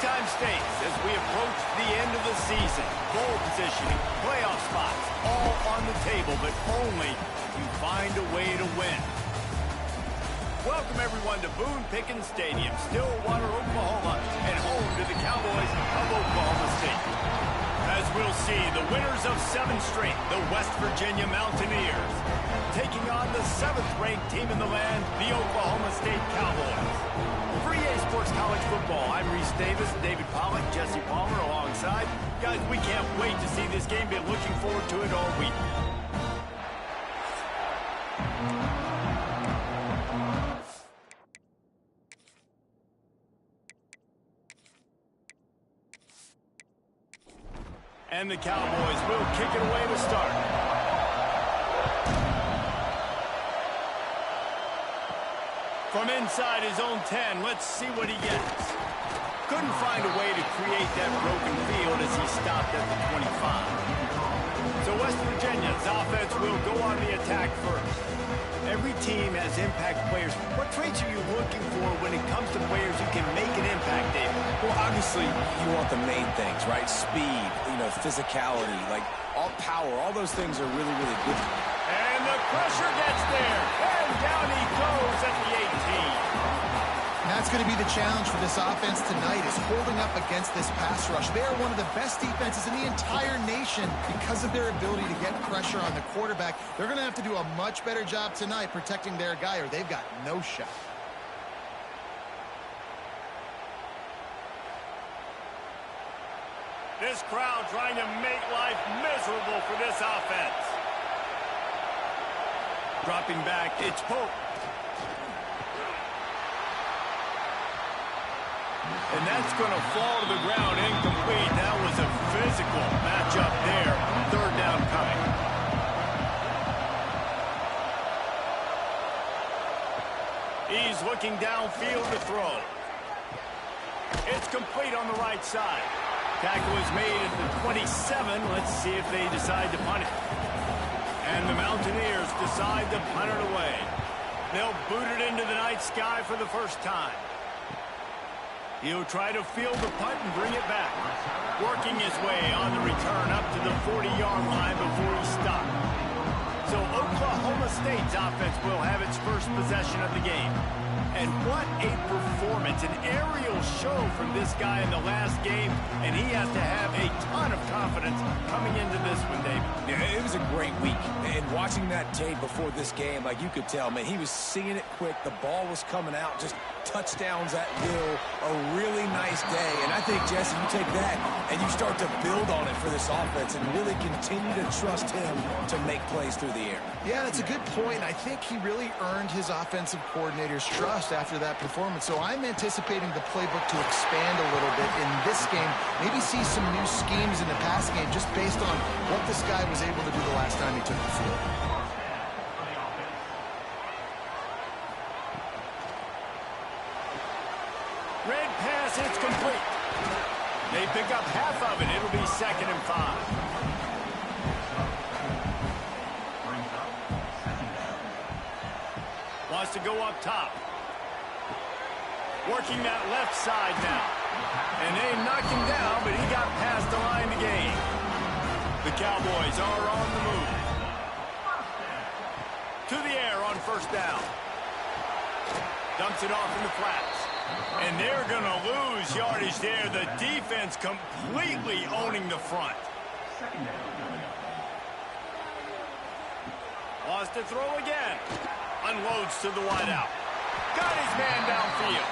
time states as we approach the end of the season. Bowl positioning, playoff spots, all on the table, but only if you find a way to win. Welcome, everyone, to Boone Pickens Stadium, Stillwater, Oklahoma, and home to the Cowboys of Oklahoma State. As we'll see, the winners of 7 straight, the West Virginia Mountaineers, taking on the 7th-ranked team in the land, the Oklahoma State Cowboys. For EA Sports College Football, I'm Reese Davis, David Pollack, Jesse Palmer alongside. Guys, we can't wait to see this game. Been looking forward to it all week. And the Cowboys will kick it away to start. From inside his own 10, let's see what he gets. Couldn't find a way to create that broken field as he stopped at the 25. So West Virginia's offense will go on the attack first. Every team has impact players. What traits are you looking for when it comes to players who can make an impact, David? Well, obviously, you want the main things, right? Speed, physicality, like all power, all those things are really, really good. And the pressure gets there. And down he goes at the 18. That's going to be the challenge for this offense tonight, is holding up against this pass rush. They are one of the best defenses in the entire nation because of their ability to get pressure on the quarterback. They're going to have to do a much better job tonight protecting their guy, or they've got no shot. This crowd trying to make life miserable for this offense. Dropping back, it's Pope. And that's going to fall to the ground incomplete. That was a physical matchup there. 3rd down coming. He's looking downfield to throw. It's complete on the right side. Tackle is made at the 27. Let's see if they decide to punt it. And the Mountaineers decide to punt it away. They'll boot it into the night sky for the first time. He'll try to field the punt and bring it back. Working his way on the return up to the 40-yard line before he stopped. So Oklahoma State's offense will have its first possession of the game. And what a performance, an aerial show from this guy in the last game, and he has to have a ton of confidence coming into this one, David. Yeah, it was a great week, and watching that tape before this game, like you could tell, man, he was seeing it quick, the ball was coming out, just touchdowns at will, a really nice day. And I think, Jesse, you take that and you start to build on it for this offense and really continue to trust him to make plays through the air. Yeah, that's a good point. I think he really earned his offensive coordinator's trust after that performance. So I'm anticipating the playbook to expand a little bit in this game. Maybe see some new schemes in the passing game just based on what this guy was able to do the last time he took the field. Red pass, it's complete. They pick up half of it. It'll be 2nd and 5. Wants to go up top. Working that left side now. And they knock him down, but he got past the line to gain. The Cowboys are on the move. To the air on 1st down. Dumps it off in the flats. And they're going to lose yardage there. The defense completely owning the front. Wants to throw again. Unloads to the wideout. Got his man downfield.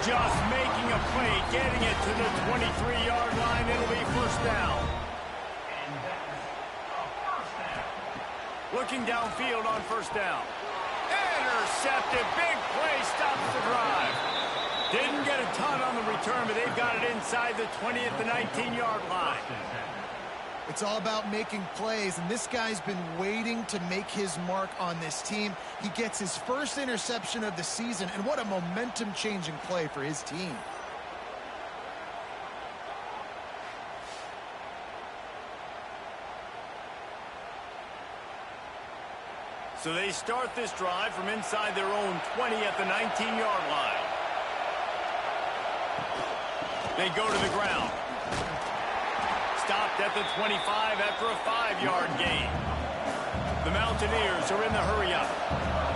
Just making a play, getting it to the 23-yard line. It'll be 1st down. Looking downfield on 1st down. Intercepted. Big play. Stops the drive. Didn't get a ton on the return, but they've got it inside the 20 at the 19-yard line. It's all about making plays, and this guy's been waiting to make his mark on this team. He gets his first interception of the season, and what a momentum-changing play for his team. So they start this drive from inside their own 20 at the 19-yard line. They go to the ground. Stopped at the 25 after a 5-yard gain. The Mountaineers are in the hurry-up.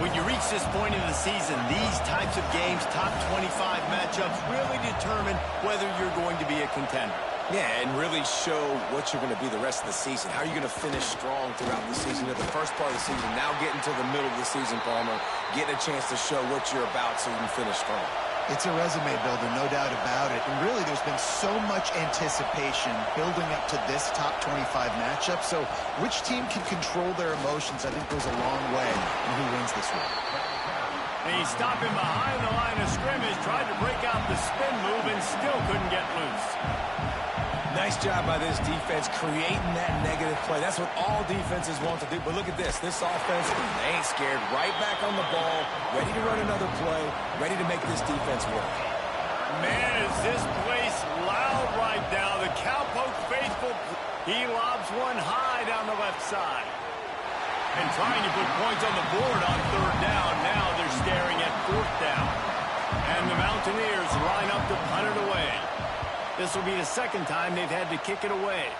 When you reach this point in the season, these types of games, top 25 matchups, really determine whether you're going to be a contender. Yeah, and really show what you're going to be the rest of the season. How are you going to finish strong throughout the season? At the first part of the season, now getting to the middle of the season, Palmer, getting a chance to show what you're about so you can finish strong. It's a resume builder, no doubt about it. And really, there's been so much anticipation building up to this top 25 matchup. So which team can control their emotions, I think, goes a long way in who wins this one. And he's stopping behind the line of scrimmage, tried to break out the spin move and still couldn't get loose. Nice job by this defense creating that negative play. That's what all defenses want to do. But look at this. This offense, they ain't scared. Right back on the ball, ready to run another play, ready to make this defense work. Man, is this place loud right now. The Cowpoke faithful, he lobs one high down the left side. And trying to put points on the board on 3rd down. Now they're staring at 4th down. And the Mountaineers line up to punt it away. This will be the 2nd time they've had to kick it away.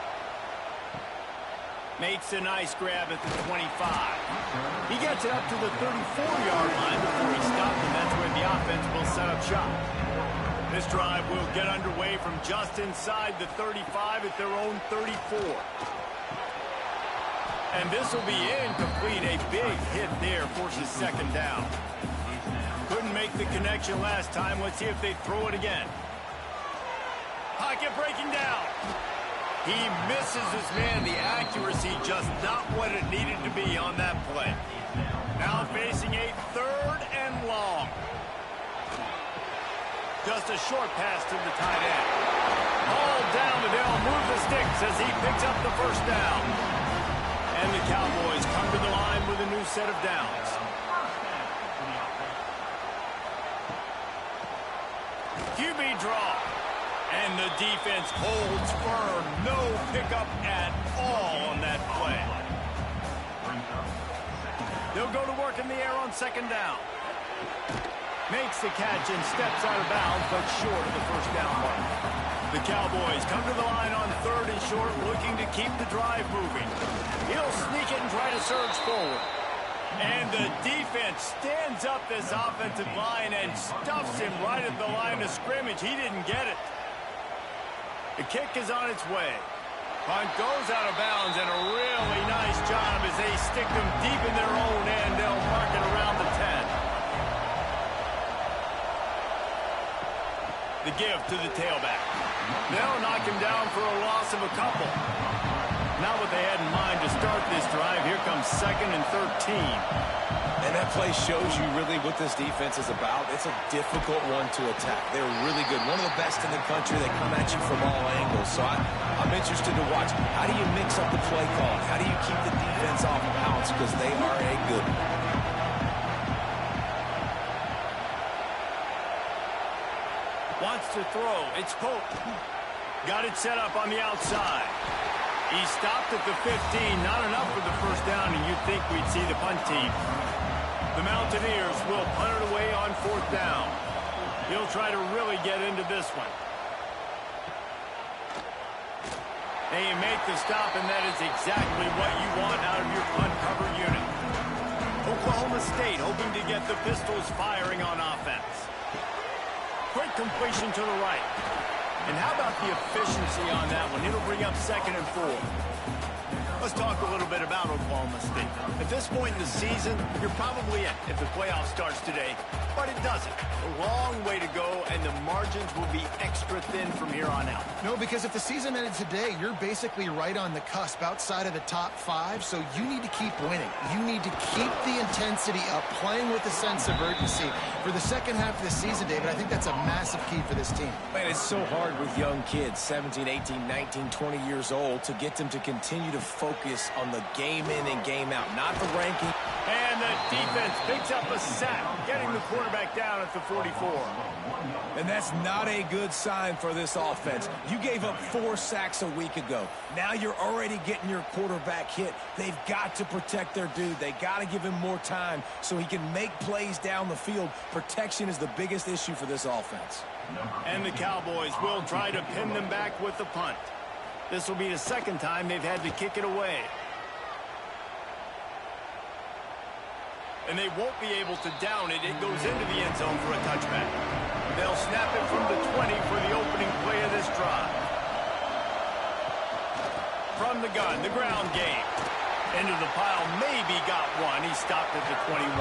Makes a nice grab at the 25. He gets it up to the 34-yard line before he stopped, and that's where the offense will set up shop. This drive will get underway from just inside the 35 at their own 34. And this will be incomplete. A big hit there forces 2nd down. Couldn't make the connection last time. Let's see if they throw it again. Pocket breaking down. He misses his man. The accuracy just not what it needed to be on that play. Now facing a 3rd and long. Just a short pass to the tight end. All down the they'll move the sticks as he picks up the 1st down. And the Cowboys come to the line with a new set of downs. QB draw. And the defense holds firm. No pickup at all on that play. They'll go to work in the air on 2nd down. Makes the catch and steps out of bounds, but short of the 1st down mark. The Cowboys come to the line on 3rd and short, looking to keep the drive moving. He'll sneak it and try to surge forward. And the defense stands up this offensive line and stuffs him right at the line of scrimmage. He didn't get it. The kick is on its way. Punt goes out of bounds, and a really nice job as they stick them deep in their own end. They'll mark it around the 10. The give to the tailback. They'll knock him down for a loss of a couple. Not what they had in mind to start this drive. Here comes 2nd and 13. And that play shows you really what this defense is about. It's a difficult one to attack. They're really good. One of the best in the country. They come at you from all angles. So I'm interested to watch. How do you mix up the play call? How do you keep the defense off balance? Because they are a good one. Wants to throw. It's Pope. Got it set up on the outside. He stopped at the 15. Not enough for the 1st down, and you'd think we'd see the punt team. The Mountaineers will punt it away on 4th down. He'll try to really get into this one. They make the stop, and that is exactly what you want out of your punt cover unit. Oklahoma State hoping to get the Pistols firing on offense. Quick completion to the right. And how about the efficiency on that one? It'll bring up 2nd and 4. Let's talk a little bit about Oklahoma State. At this point in the season, you're probably in if the playoff starts today, but it doesn't. A long way to go, and the margins will be extra thin from here on out. No, because if the season ended today, you're basically right on the cusp outside of the top 5, so you need to keep winning. You need to keep the intensity up, playing with a sense of urgency. For the 2nd half of the season, David, I think that's a massive key for this team. Man, it's so hard with young kids, 17, 18, 19, 20 years old, to get them to continue to focus on the game in in, game out, not the ranking. And the defense picks up a sack, getting the quarterback down at the 44. And that's not a good sign for this offense. You gave up 4 sacks a week ago. Now you're already getting your quarterback hit. They've got to protect their dude. They got to give him more time so he can make plays down the field. Protection is the biggest issue for this offense. And the Cowboys will try to pin them back with the punt. This will be the second time they've had to kick it away. And they won't be able to down it. It goes into the end zone for a touchback. They'll snap it from the 20 for the opening play of this drive. From the gun, the ground game. Into the pile, maybe got one. He stopped at the 21.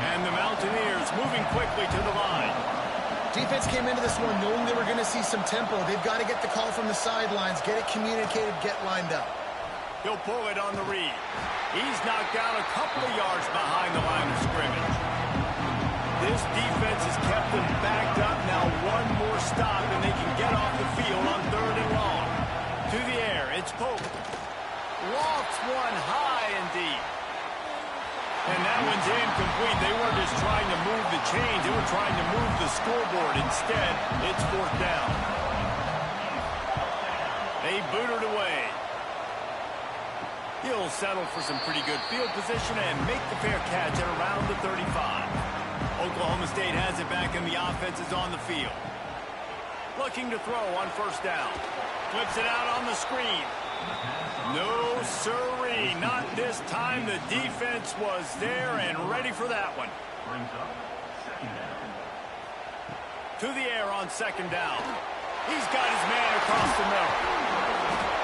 And the Mountaineers moving quickly to the line. Defense came into this one knowing they were going to see some tempo. They've got to get the call from the sidelines, get it communicated, get lined up. He'll pull it on the read. He's knocked down a couple of yards behind the line of scrimmage. This defense has kept them backed up. Now one more stop, and they can get off the field on 3rd and long. To the air, it's Pope. Lofts one high and deep. And that one's incomplete. They weren't just trying to move the chains. They were trying to move the scoreboard. Instead, it's 4th down. They boot it away. He'll settle for some pretty good field position and make the fair catch at around the 35. Oklahoma State has it back and the offense is on the field. Looking to throw on 1st down. Flips it out on the screen. No sirree, not this time. The defense was there and ready for that one. To the air on 2nd down. He's got his man across the middle.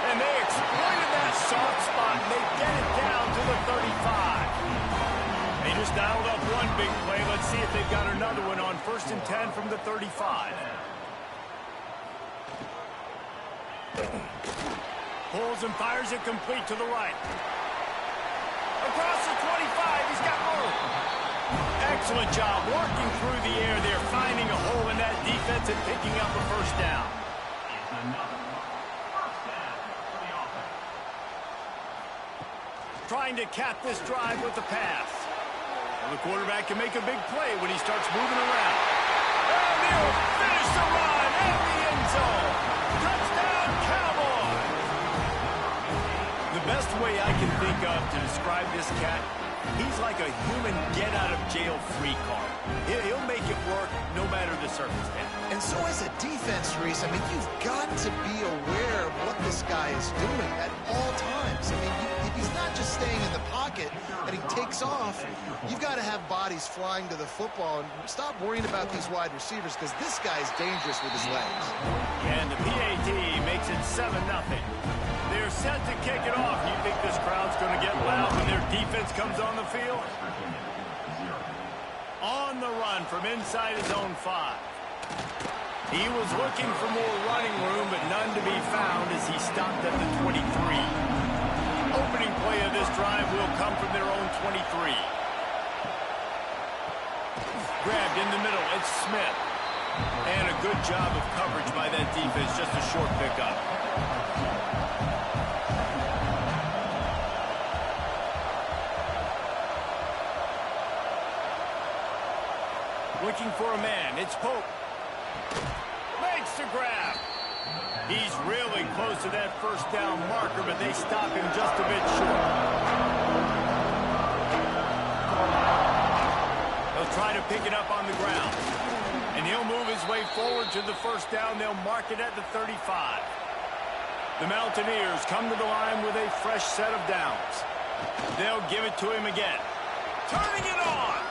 And they exploited that soft spot, and they get it down to the 35. They just dialed up one big play. Let's see if they've got another one on 1st and 10 from the 35. Pulls and fires it complete to the right. Across the 25, he's got room. Excellent job working through the air there, finding a hole in that defense and picking up a 1st down. Trying to cap this drive with the pass. Well, the quarterback can make a big play when he starts moving around. And he'll finish the run at the end zone. Touchdown, Cowboys! The best way I can think of to describe this cat, he's like a human get-out-of-jail-free card. He'll make it work no matter the circumstance. And so as a defense, Reese, I mean, you've got to be aware of what this guy is doing at all times. I mean, if he's not just staying in the pocket and he takes off, you've got to have bodies flying to the football and stop worrying about these wide receivers because this guy's dangerous with his legs. And the PAT makes it 7-0. They're set to kick it off. You think this crowd's going to get loud when their defense comes on the field? On the run from inside his own 5. He was looking for more running room, but none to be found as he stopped at the 23. Opening play of this drive will come from their own 23. Grabbed in the middle, it's Smith. And a good job of coverage by that defense, just a short pickup. Looking for a man, it's Pope. Makes the grab. He's really close to that 1st down marker, but they stop him just a bit short. They'll try to pick it up on the ground. And he'll move his way forward to the 1st down. They'll mark it at the 35. The Mountaineers come to the line with a fresh set of downs. They'll give it to him again. Turning it on!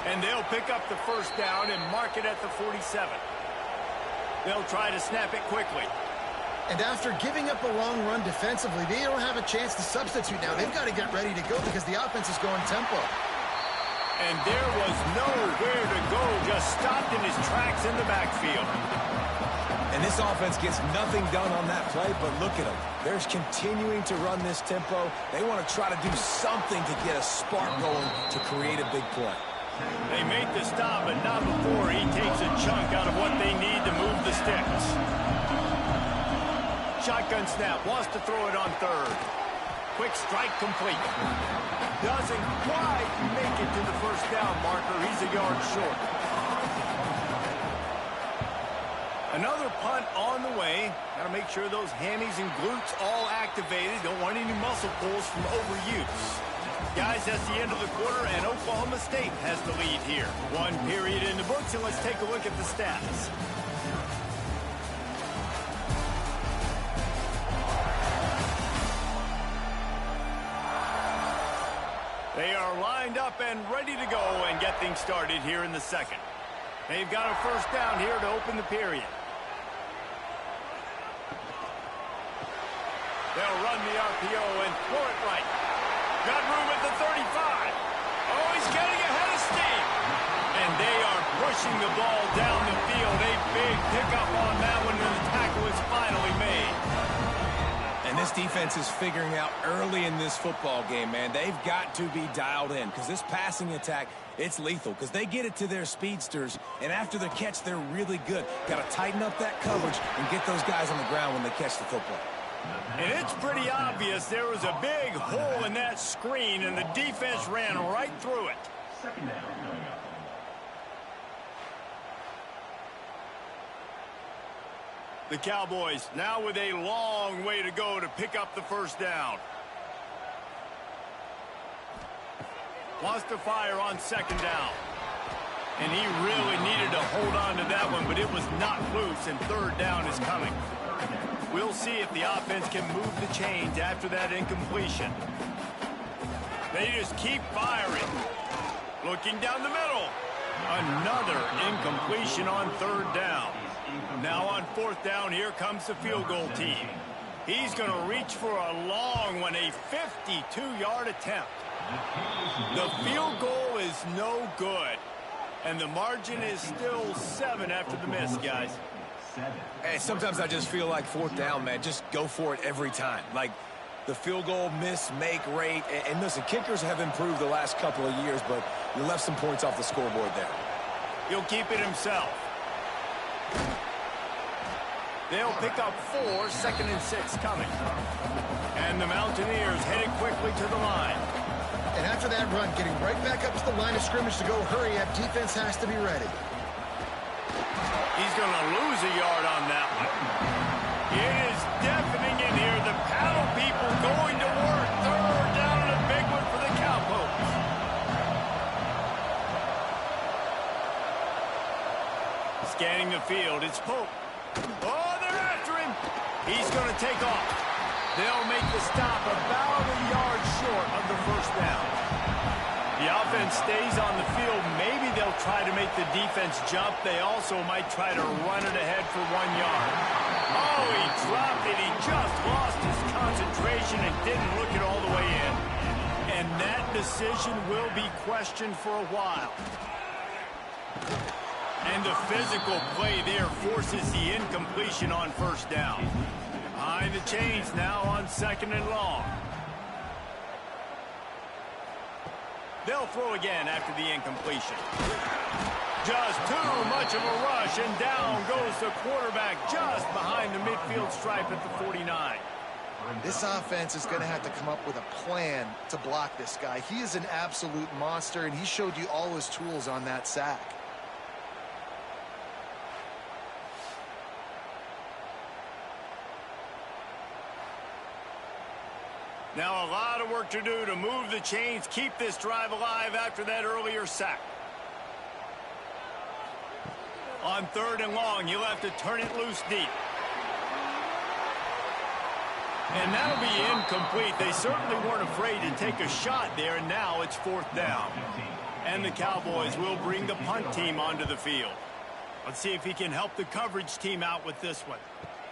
And they'll pick up the 1st down and mark it at the 47. They'll try to snap it quickly. And after giving up a long run defensively, they don't have a chance to substitute now. They've got to get ready to go because the offense is going tempo. And there was nowhere to go, just stopped in his tracks in the backfield. And this offense gets nothing done on that play, but look at them. They're continuing to run this tempo. They want to try to do something to get a spark going to create a big play. They make the stop, but not before he takes a chunk out of what they need to move the sticks. Shotgun snap, wants to throw it on 3rd. quick strike complete. Doesn't quite make it to the first down marker. He's a yard short. Another punt on the way. Got to make sure those hammies and glutes all activated. Don't want any muscle pulls from overuse. Guys, that's the end of the quarter, and Oklahoma State has the lead here. One period in the books, and let's take a look at the stats. They are lined up and ready to go and get things started here in the second. They've got a first down here to open the period. They'll run the RPO and throw it right. Got room at the 35. Oh, he's getting ahead of steam. And they are pushing the ball down the field. A big pickup on that one, and the tackle is finally made. And this defense is figuring out early in this football game, man. They've got to be dialed in because this passing attack, it's lethal because they get it to their speedsters, and after the catch, they're really good. Got to tighten up that coverage and get those guys on the ground when they catch the football. And it's pretty obvious there was a big hole in that screen, and the defense ran right through it. Second down. The Cowboys now with a long way to go to pick up the first down. Wants to fire on second down. And he really needed to hold on to that one, but it was not loose, and third down is coming. We'll see if the offense can move the chains after that incompletion. They just keep firing. Looking down the middle. Another incompletion on third down. Now on fourth down, here comes the field goal team. He's going to reach for a long one, a 52-yard attempt. The field goal is no good. And the margin is still 7 after the miss, guys. Hey, sometimes I just feel like fourth down, man. Just go for it every time. Like the field goal miss-make rate. And listen, kickers have improved the last couple of years, but you left some points off the scoreboard there. He'll keep it himself. They'll pick up 4, 2nd and 6 coming. And the Mountaineers headed quickly to the line. And after that run, getting right back up to the line of scrimmage to go hurry up, defense has to be ready. He's going to lose a yard on that one. It is deafening in here. The paddle people going to work. Third down and a big one for the Cowboys. Scanning the field, it's Pope. Oh, they're after him. He's going to take off. They'll make the stop about a yard short of the first down. The offense stays on the field. Maybe they'll try to make the defense jump. They also might try to run it ahead for 1 yard. Oh, he dropped it. He just lost his concentration and didn't look it all the way in. And that decision will be questioned for a while. And the physical play there forces the incompletion on first down. Behind the chains now on 2nd and long. They'll throw again after the incompletion. Just too much of a rush, and down goes the quarterback just behind the midfield stripe at the 49. This offense is going to have to come up with a plan to block this guy. He is an absolute monster, and he showed you all his tools on that sack. Now a lot of work to do to move the chains, keep this drive alive after that earlier sack. On 3rd and long, you'll have to turn it loose deep. And that'll be incomplete. They certainly weren't afraid to take a shot there, and now it's 4th down. And the Cowboys will bring the punt team onto the field. Let's see if he can help the coverage team out with this one.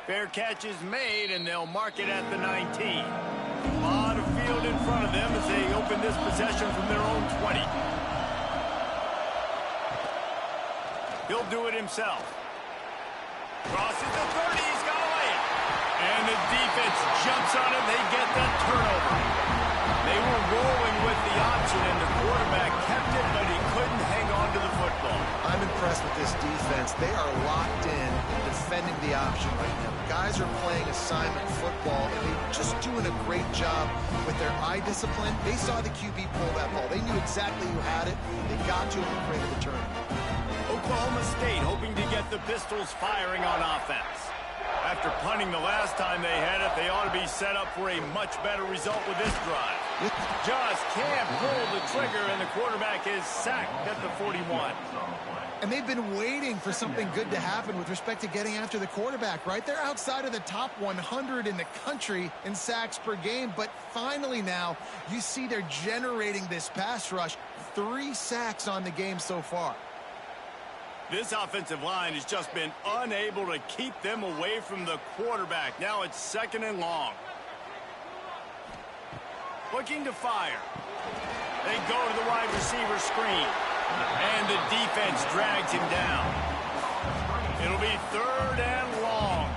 Fair catch is made, and they'll mark it at the 19. A lot of field in front of them as they open this possession from their own 20. He'll do it himself. Crosses the 30, he's got to lay it. And the defense jumps on him, they get the turnover. They were rolling with the option, and the quarterback kept it, but he couldn't hang on to the football. I'm impressed with this defense. They are locked in defending the option right now. Guys are playing assignment football, and they're just doing a great job with their eye discipline. They saw the QB pull that ball. They knew exactly who had it. They got to him and created the turn. Oklahoma State hoping to get the Pistols firing on offense. After punting the last time they had it, they ought to be set up for a much better result with this drive. Just can't pull the trigger, and the quarterback is sacked at the 41. And they've been waiting for something good to happen with respect to getting after the quarterback, right? They're outside of the top 100 in the country in sacks per game, but finally now you see they're generating this pass rush. 3 sacks on the game so far. This offensive line has just been unable to keep them away from the quarterback. Now it's 2nd and long. Looking to fire. They go to the wide receiver screen. And the defense drags him down. It'll be 3rd and long.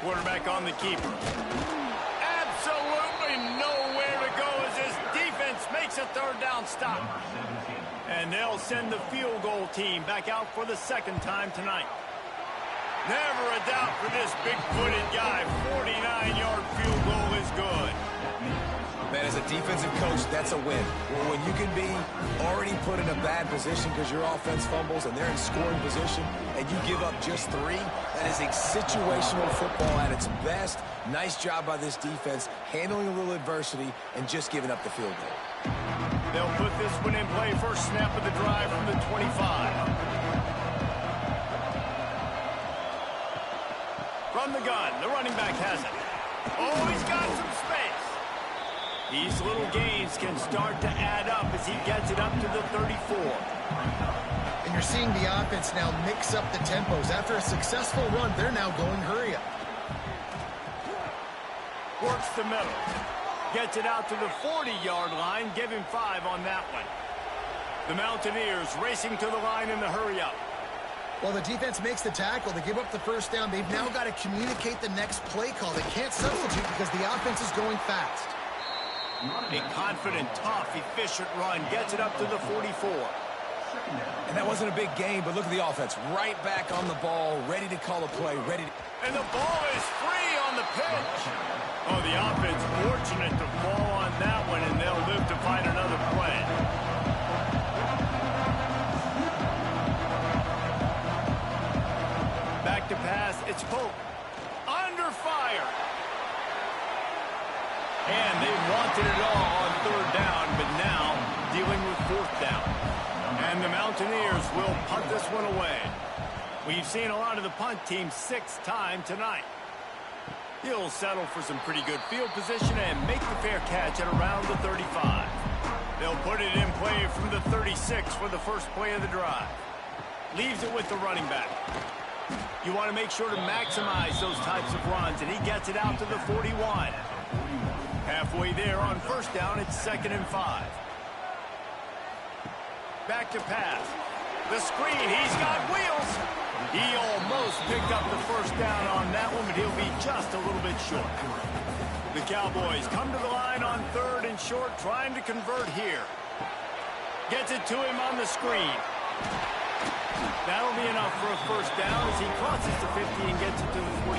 Quarterback on the keeper. Absolutely nowhere to go as this defense makes a 3rd down stop. And they'll send the field goal team back out for the 2nd time tonight. Never a doubt for this big-footed guy. 49-yard field goal is good. Man, as a defensive coach, that's a win. Well, when you can be already put in a bad position because your offense fumbles and they're in scoring position and you give up just 3, that is a situational football at its best. Nice job by this defense, handling a little adversity and just giving up the field goal. They'll put this one in play. First snap of the drive from the 25. From the gun, the running back has it. Oh, he's got some space. These little gains can start to add up as he gets it up to the 34. And you're seeing the offense now mix up the tempos. After a successful run, they're now going hurry up. Works the middle. Gets it out to the 40-yard line. Give him 5 on that one. The Mountaineers racing to the line in the hurry up. Well, the defense makes the tackle. They give up the first down. They've now got to communicate the next play call. They can't substitute because the offense is going fast. A confident, tough, efficient run. Gets it up to the 44. And that wasn't a big gain, but look at the offense. Right back on the ball, ready to call a play, ready to... And the ball is free on the pitch. Oh, the offense fortunate to fall on that one, and they'll live to find another play. Back to pass. It's Pope. Under fire. And they wanted it all on 3rd down, but now dealing with 4th down. And the Mountaineers will punt this one away. We've seen a lot of the punt team 6th time tonight. He'll settle for some pretty good field position and make the fair catch at around the 35. They'll put it in play from the 36 for the first play of the drive. Leaves it with the running back. You want to make sure to maximize those types of runs, and he gets it out to the 41. Halfway there on 1st down, it's 2nd and 5. Back to pass. The screen, he's got wheels. He almost picked up the 1st down on that one, but he'll be just a little bit short. The Cowboys come to the line on 3rd and short, trying to convert here. Gets it to him on the screen. That'll be enough for a 1st down as he crosses the 50 and gets it to the 48.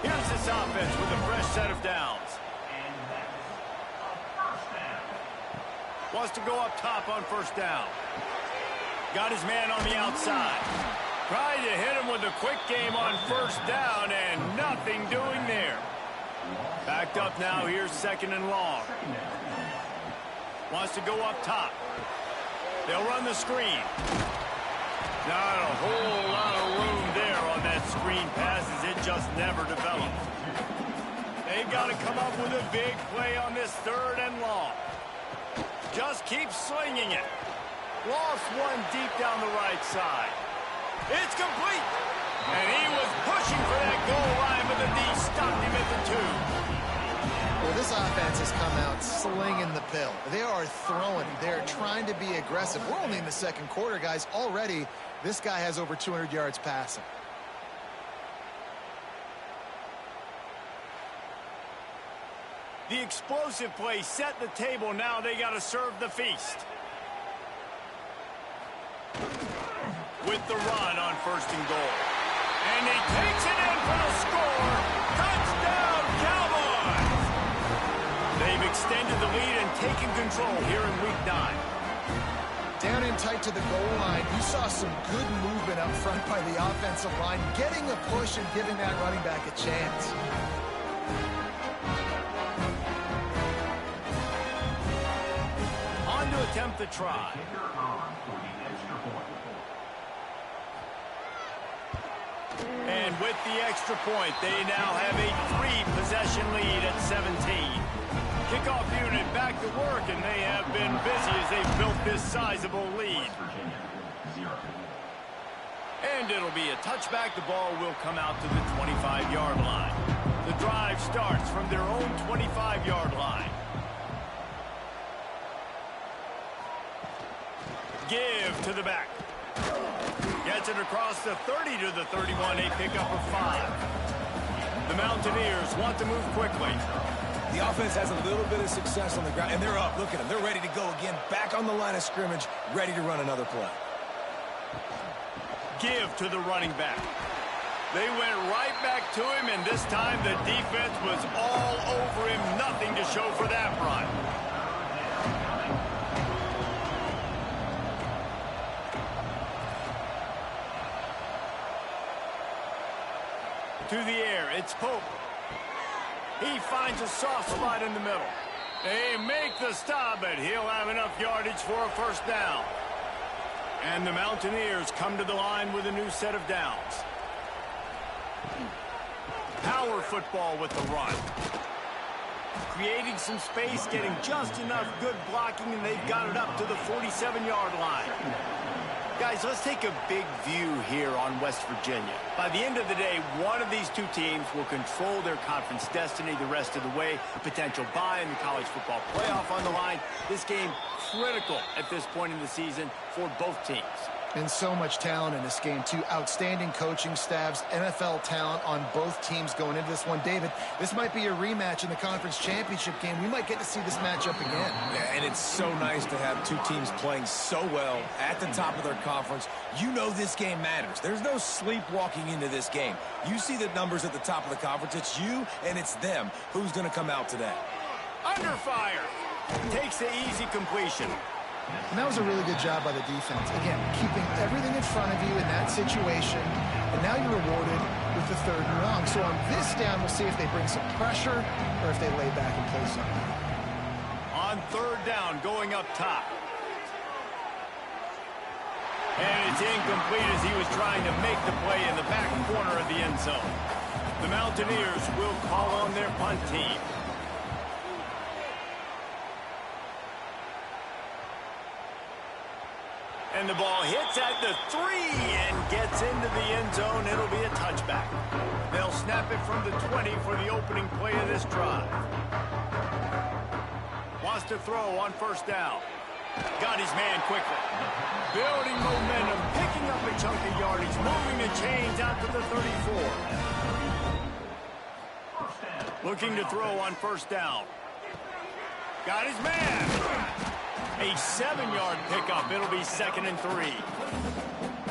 Here's this offense with a fresh set of downs. Wants to go up top on 1st down. Got his man on the outside. Tried to hit him with a quick game on 1st down and nothing doing there. Backed up now. Here's 2nd and long. Wants to go up top. They'll run the screen. Not a whole lot of room there on that screen pass as it just never developed. They've got to come up with a big play on this 3rd and long. Just keep slinging it. Lost one deep down the right side. It's complete. And he was pushing for that goal line, but the D stopped him at the 2. Well, this offense has come out slinging the pill. They are throwing. They're trying to be aggressive. We're only in the 2nd quarter, guys. Already, this guy has over 200 yards passing. The explosive play set the table. Now they got to serve the feast. With the run on 1st and goal. And he takes it in for the score. Touchdown, Cowboys! They've extended the lead and taken control here in Week 9. Down in tight to the goal line, you saw some good movement up front by the offensive line, getting a push and giving that running back a chance. On to attempt the try. And with the extra point, they now have a 3-possession lead at 17. Kickoff unit back to work, and they have been busy as they've built this sizable lead. And it'll be a touchback. The ball will come out to the 25-yard line. The drive starts from their own 25-yard line. Give to the back. Gets it across the 30 to the 31, a pickup of 5. The Mountaineers want to move quickly. The offense has a little bit of success on the ground, and they're up. Look at them. They're ready to go again. Back on the line of scrimmage, ready to run another play. Give to the running back. They went right back to him, and this time the defense was all over him. Nothing to show for that run. To the air, it's Pope. He finds a soft spot in the middle. They make the stop, but he'll have enough yardage for a 1st down. And the Mountaineers come to the line with a new set of downs. Power football with the run. Creating some space, getting just enough good blocking, and they've got it up to the 47-yard line. Guys, let's take a big view here on West Virginia. By the end of the day, one of these two teams will control their conference destiny the rest of the way. A potential bye in the college football playoff on the line. This game critical at this point in the season for both teams. And so much talent in this game, too. Outstanding coaching staffs, NFL talent on both teams going into this one. David, this might be a rematch in the conference championship game. We might get to see this matchup again. Yeah, and it's so nice to have two teams playing so well at the top of their conference. You know this game matters. There's no sleepwalking into this game. You see the numbers at the top of the conference. It's you and it's them. Who's going to come out today? Under fire. Takes the easy completion. And that was a really good job by the defense. Again, keeping everything in front of you in that situation. And now you're rewarded with the 3rd and long. So on this down, we'll see if they bring some pressure or if they lay back and play something. On 3rd down, going up top. And it's incomplete as he was trying to make the play in the back corner of the end zone. The Mountaineers will call on their punt team. And the ball hits at the 3 and gets into the end zone. It'll be a touchback. They'll snap it from the 20 for the opening play of this drive. Wants to throw on 1st down. Got his man quickly. Building momentum, picking up a chunk of yardage, moving the chains out to the 34. Looking to throw on 1st down. Got his man. A 7-yard pickup. It'll be 2nd and 3.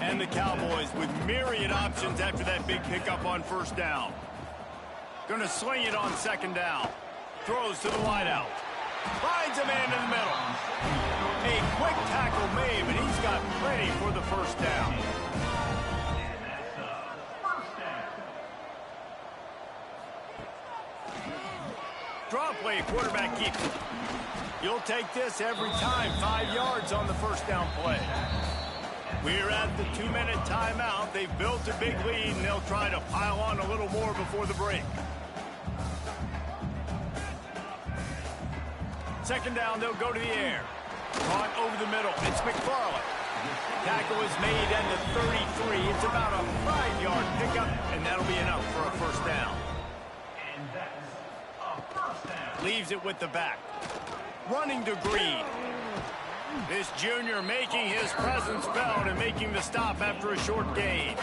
And the Cowboys with myriad options after that big pickup on 1st down. Going to sling it on 2nd down. Throws to the wideout. Finds a man in the middle. A quick tackle made, but he's got plenty for the 1st down. Draw play, quarterback keeps it. You'll take this every time. 5 yards on the 1st down play. We're at the 2-minute timeout. They've built a big lead, and they'll try to pile on a little more before the break. 2nd down, they'll go to the air. Caught over the middle. It's McFarland. Tackle is made at the 33. It's about a 5-yard pickup, and that'll be enough for a 1st down. Leaves it with the back. Running to Green. This junior making his presence felt and making the stop after a short gain.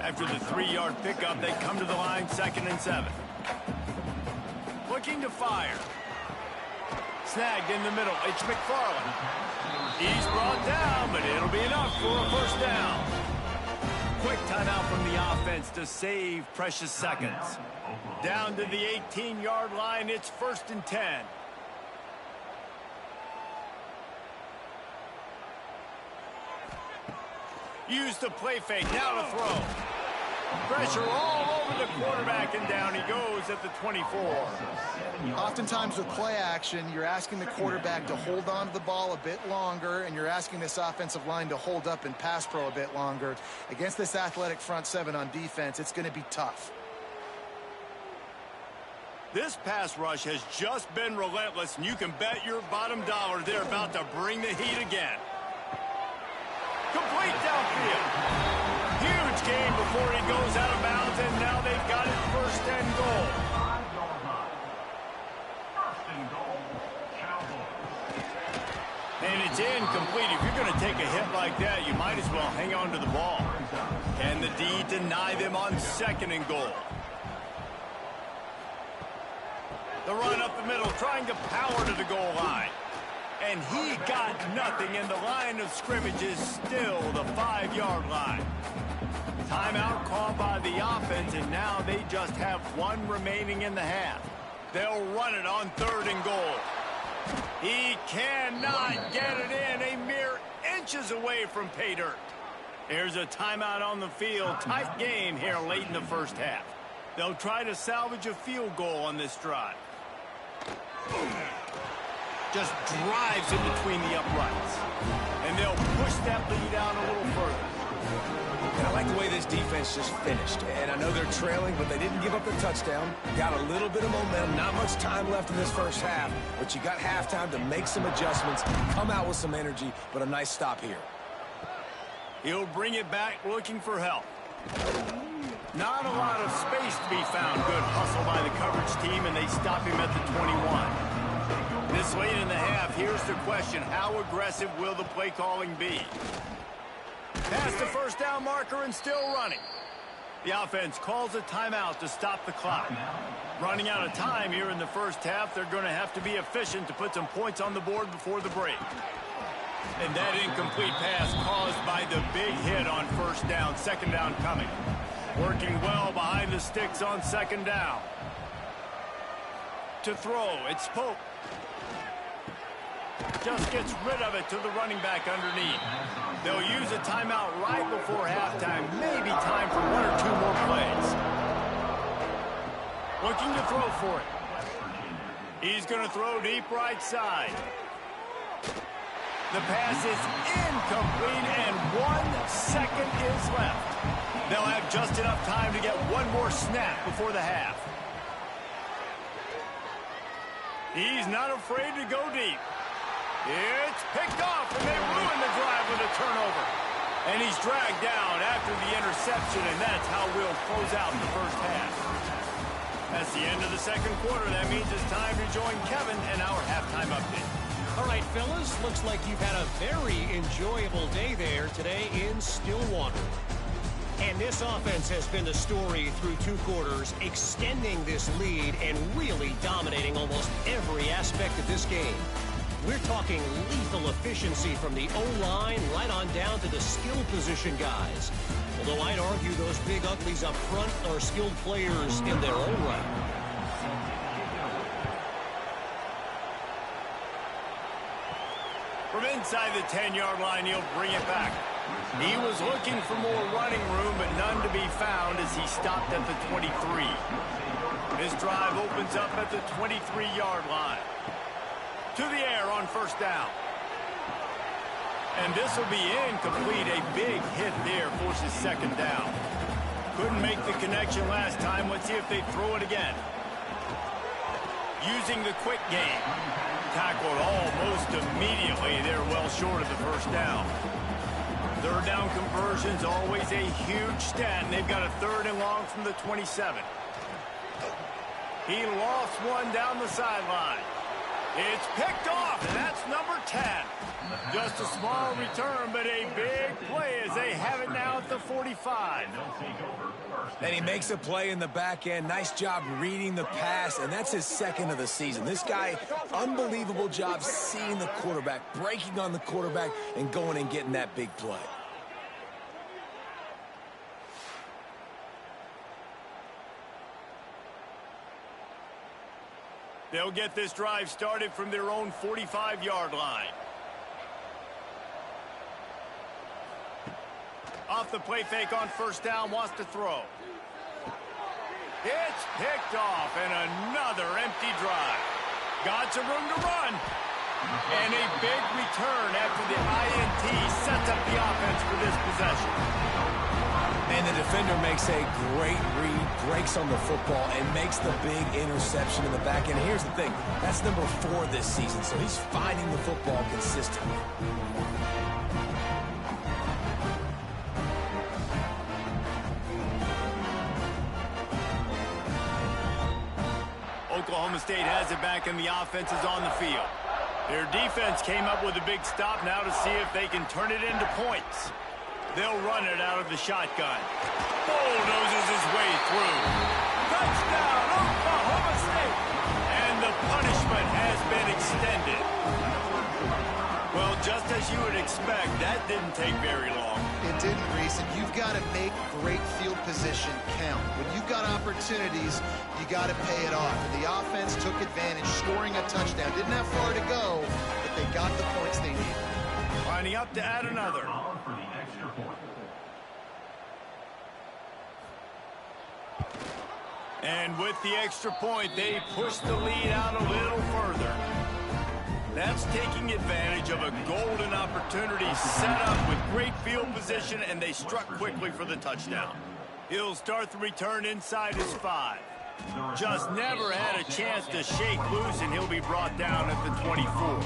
After the 3-yard pickup, they come to the line 2nd and 7. Looking to fire. Snagged in the middle. It's McFarland. He's brought down, but it'll be enough for a first down. Quick timeout from the offense to save precious seconds. Down to the 18-yard line. It's 1st and 10. Use the play fake. Now to throw. Pressure all over the quarterback, and down he goes at the 24. Oftentimes with play action, you're asking the quarterback to hold on to the ball a bit longer, and you're asking this offensive line to hold up in pass pro a bit longer. Against this athletic front seven on defense, it's going to be tough. This pass rush has just been relentless, and you can bet your bottom dollar they're about to bring the heat again. Complete downfield. Huge gain before he goes out of bounds, and now they've got it 1st and goal. And it's incomplete. If you're going to take a hit like that, you might as well hang on to the ball. Can the D deny them on 2nd and goal? The run up the middle, trying to power to the goal line. And he got nothing, and the line of scrimmage is still the 5-yard line. Timeout called by the offense, and now they just have 1 remaining in the half. They'll run it on 3rd and goal. He cannot get it in, a mere inches away from pay dirt. There's a timeout on the field. Tight game here late in the first half. They'll try to salvage a field goal on this drive. Just drives in between the uprights. And they'll push that lead out a little further. And I like the way this defense just finished. And I know they're trailing, but they didn't give up the touchdown. Got a little bit of momentum. Not much time left in this first half, but you got halftime to make some adjustments, come out with some energy, but a nice stop here. He'll bring it back looking for help. Not a lot of space to be found. Good hustle by the coverage team, and they stop him at the 21. This late in the half, here's the question. How aggressive will the play calling be? Past the first down marker and still running. The offense calls a timeout to stop the clock. Running out of time here in the first half, they're going to have to be efficient to put some points on the board before the break. And that incomplete pass caused by the big hit on 1st down, 2nd down coming. Working well behind the sticks on 2nd down. To throw, it's Pope. Just gets rid of it to the running back underneath. They'll use a timeout right before halftime. Maybe time for 1 or 2 more plays. Looking to throw for it. He's going to throw deep right side. The pass is incomplete, and 1 second is left. They'll have just enough time to get 1 more snap before the half. He's not afraid to go deep. It's picked off, and they ruin the drive with a turnover. And he's dragged down after the interception, and that's how we'll close out the first half. That's the end of the 2nd quarter. That means it's time to join Kevin and our halftime update. All right, fellas, looks like you've had a very enjoyable day there today in Stillwater. And this offense has been the story through 2 quarters, extending this lead and really dominating almost every aspect of this game. We're talking lethal efficiency from the O-line right on down to the skill position guys. Although I'd argue those big uglies up front are skilled players in their own right. From inside the 10-yard line, he'll bring it back. He was looking for more running room, but none to be found as he stopped at the 23. His drive opens up at the 23-yard line. To the air on 1st down. And this will be incomplete. A big hit there forces 2nd down. Couldn't make the connection last time. Let's see if they throw it again. Using the quick game. Tackled almost immediately. They're well short of the 1st down. 3rd down conversion's always a huge stat, and they've got a 3rd and long from the 27. He lost 1 down the sideline. It's picked off, and that's number 10. Just a small return, but a big play as they have it now at the 45. And he makes a play in the back end. Nice job reading the pass, and that's his second of the season. This guy, unbelievable job seeing the quarterback, breaking on the quarterback, and going and getting that big play. They'll get this drive started from their own 45-yard line. Off the play fake on first down, wants to throw. It's picked off, and another empty drive. Got some room to run. And a big return after the INT sets up the offense for this possession. And the defender makes a great read, breaks on the football, and makes the big interception in the back end. Here's the thing, that's number 4 this season, so he's finding the football consistently. Oklahoma State has it back, and the offense is on the field. Their defense came up with a big stop now to see if they can turn it into points. They'll run it out of the shotgun. Bulldozes his way through. Touchdown, Oklahoma State! And the punishment has been extended. Well, just as you would expect, that didn't take very long. It didn't, Reese, and you've got to make great field position count. When you've got opportunities, you got to pay it off. And the offense took advantage, scoring a touchdown. Didn't have far to go, but they got the points they needed. Lining up to add another. And with the extra point, they push the lead out a little further. That's taking advantage of a golden opportunity set up with great field position, and they struck quickly for the touchdown. He'll start the return inside his 5. Just never had a chance to shake loose, and he'll be brought down at the 24.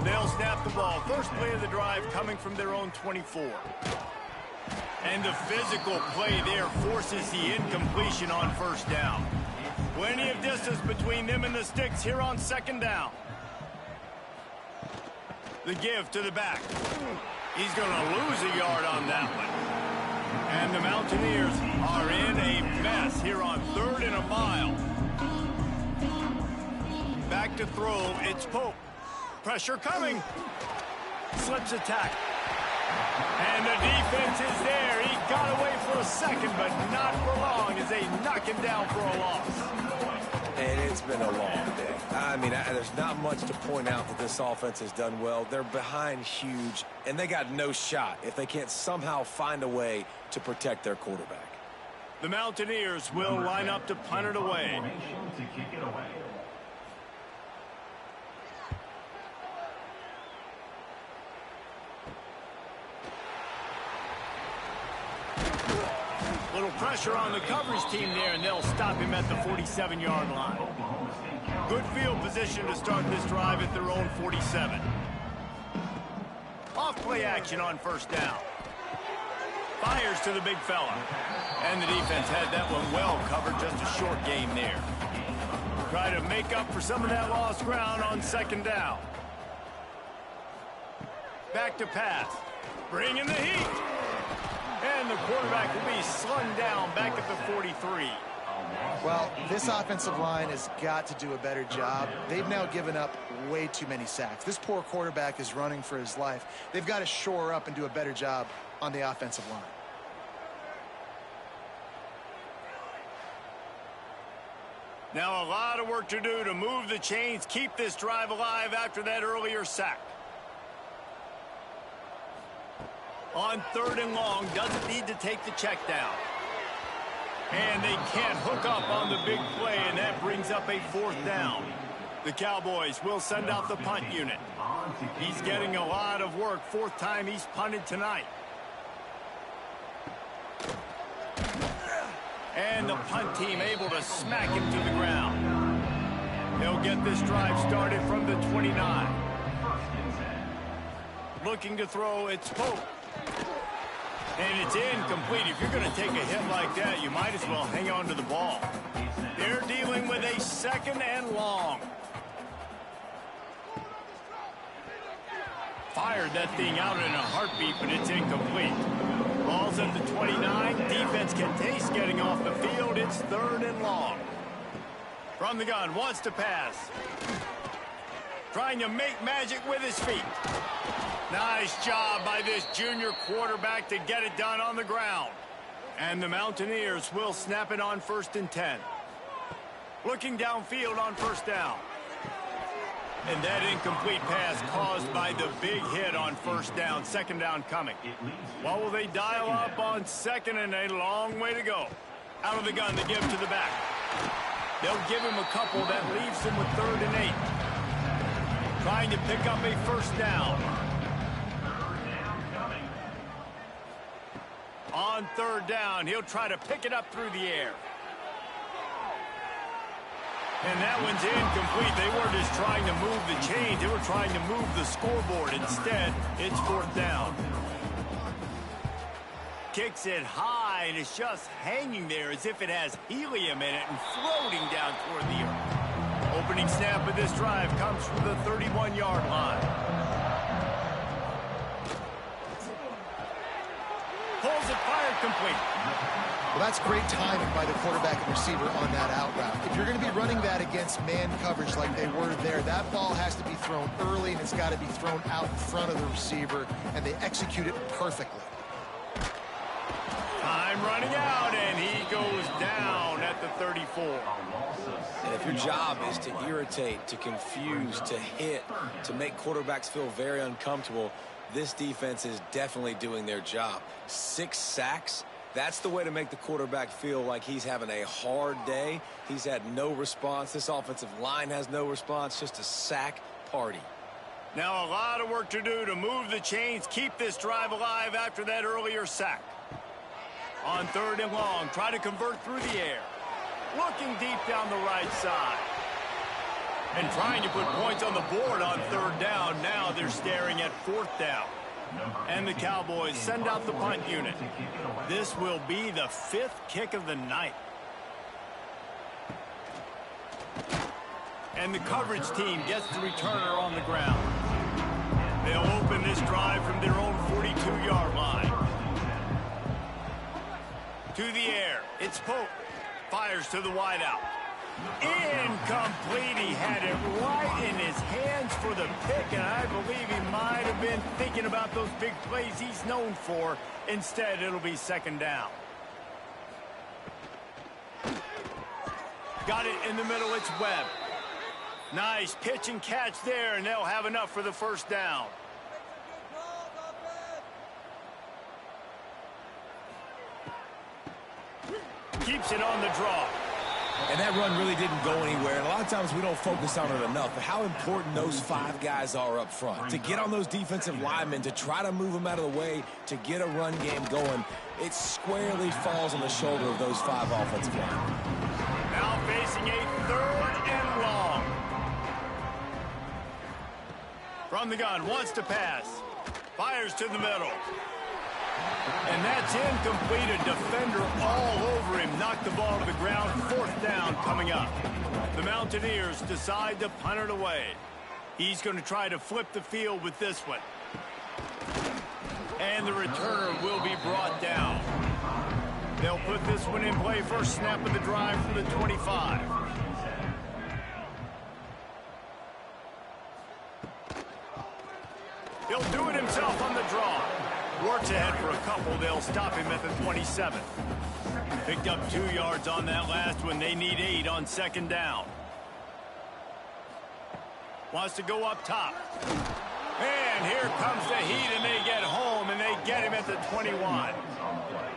They'll snap the ball. First play of the drive coming from their own 24. And the physical play there forces the incompletion on first down. Plenty of distance between them and the sticks here on second down. The give to the back. He's going to lose a yard on that one. And the Mountaineers are in a mess here on 3rd and a mile. Back to throw. It's Pope. Pressure coming. Slips attack. And the defense is there. He got away for a second, but not for long as they knock him down for a loss. And it's been a long day. I mean, there's not much to point out that this offense has done well. They're behind huge, and they got no shot if they can't somehow find a way to protect their quarterback. The Mountaineers will line up to punt it away. Little pressure on the coverage team there, and they'll stop him at the 47-yard line. Good field position to start this drive at their own 47. Off play action on first down. Fires to the big fella. And the defense had that one well covered, just a short gain there. Try to make up for some of that lost ground on second down. Back to pass. Bringing the heat. And the quarterback will be slung down back at the 43. Well, this offensive line has got to do a better job. They've now given up way too many sacks. This poor quarterback is running for his life. They've got to shore up and do a better job on the offensive line. Now a lot of work to do to move the chains, keep this drive alive after that earlier sack. On 3rd and long, doesn't need to take the check down. And they can't hook up on the big play, and that brings up a 4th down. The Cowboys will send out the punt unit. He's getting a lot of work. 4th time he's punted tonight. And the punt team able to smack him to the ground. They'll get this drive started from the 29. Looking to throw, it's Pope. And it's incomplete. If you're going to take a hit like that, you might as well hang on to the ball. They're dealing with a 2nd and long. fired that thing out in a heartbeat, but it's incomplete. Ball's at the 29. Defense can taste getting off the field. It's 3rd and long. From the gun, wants to pass. Trying to make magic with his feet. Nice job by this junior quarterback to get it done on the ground. And the Mountaineers will snap it on 1st and 10. Looking downfield on 1st down. And that incomplete pass caused by the big hit on 1st down. 2nd down coming. What will they dial up on 2nd and a long way to go? Out of the gun, they give to the back. They'll give him a couple. That leaves him with 3rd and 8. Trying to pick up a 1st down. On 3rd down, he'll try to pick it up through the air. And that one's incomplete. They weren't just trying to move the chains. They were trying to move the scoreboard. Instead, it's 4th down. Kicks it high, and it's just hanging there as if it has helium in it and floating down toward the earth. Opening snap of this drive comes from the 31-yard line. Pulls it, fired, complete. Well, that's great timing by the quarterback and receiver on that out route. If you're going to be running that against man coverage like they were there, that ball has to be thrown early, and it's got to be thrown out in front of the receiver, and they execute it perfectly. Time running out, and he goes down at the 34. And if your job is to irritate, to confuse, to hit, to make quarterbacks feel very uncomfortable, this defense is definitely doing their job. 6 sacks. That's the way to make the quarterback feel like he's having a hard day. He's had no response. This offensive line has no response, just a sack party. Now a lot of work to do to move the chains, keep this drive alive after that earlier sack. On 3rd and long, try to convert through the air. Looking deep down the right side. And trying to put points on the board on 3rd down. Now they're staring at 4th down. And the Cowboys send out the punt unit. This will be the 5th kick of the night. And the coverage team gets the returner on the ground. They'll open this drive from their own 42-yard line. To the air. It's Pope. Fires to the wideout. Incomplete. He had it right in his hands for the pick, and I believe he might have been thinking about those big plays he's known for. Instead, it'll be 2nd down. Got it in the middle. It's Webb. Nice pitch and catch there, and they'll have enough for the 1st down. Keeps it on the draw. And that run really didn't go anywhere. And a lot of times we don't focus on it enough, but how important those 5 guys are up front. To get on those defensive linemen, to try to move them out of the way, to get a run game going, it squarely falls on the shoulder of those 5 offensive linemen. Now facing a 3rd and long. From the gun, wants to pass. Fires to the middle. And that's incomplete. A defender all over him. Knocked the ball to the ground. 4th down coming up. The Mountaineers decide to punt it away. He's going to try to flip the field with this one. And the returner will be brought down. They'll put this one in play. First snap of the drive from the 25. He'll do it himself on the draw. Works ahead for a couple. They'll stop him at the 27. Picked up 2 yards on that last one. They need 8 on 2nd down. Wants to go up top. And here comes the heat, and they get home, and they get him at the 21.